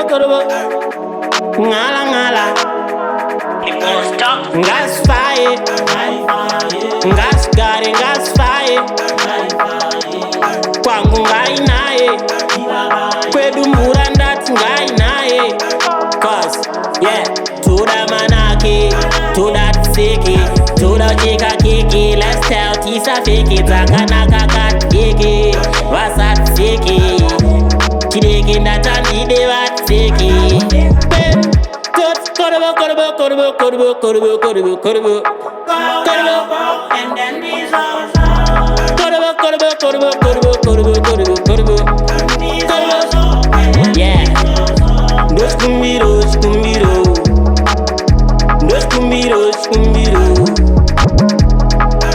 korbo. Ngala ngala. Ngas fire. Ngas gare ngas fire. Kwangu ngai naye. Kwedu mbura ndati ngai naye. Cause yeah, toda manaki, toda tsiki, toda chika kiki. Let's tell tisa fiki, takanaka katiki. Wasat tsiki, chidiki ndatanide watsiki. Korbo, korbo, korbo, korbo, korbo, korbo, korbo. Korbo, and then these are korbo, korbo, korbo, korbo, korbo, korbo, korbo. Korbo, yeah. Dos kumbiros, kumbiro. Dos kumbiros, kumbiro.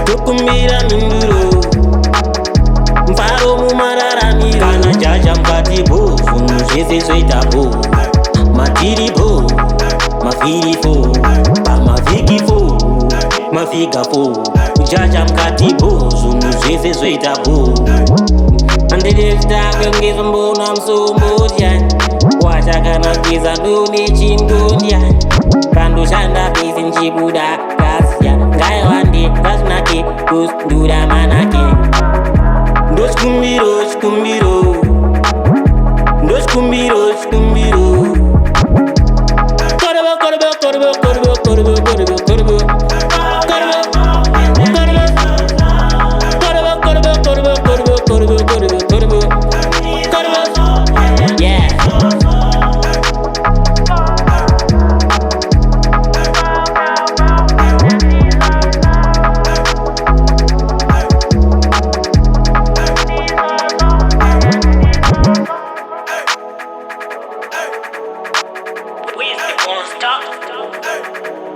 Tukumbira minduro. Mfaro mumarara miro. Kana jaja mkati bo, zunguzeze zoita bo. Matiri bo. Mafiri fo, pa mafiki fo, mafiga fo. Jaja mkati bo, zunguzeze zoita bo. Andilifta kengiza mbona msumbuja. Wachakana kiza duni chingunya. Kandu shanda pisi nchibuda kasya. Gaya wandi kasnaki kusdura manaki. Dos kumbiros, kumbiro. Dos kumbiros, kumbiro. Korbo, korbo, korbo, korbo, korbo, korbo, korbo. Korbo, korbo, korbo, korbo, korbo, korbo, korbo, korbo. Korbo, yeah. We won't stop.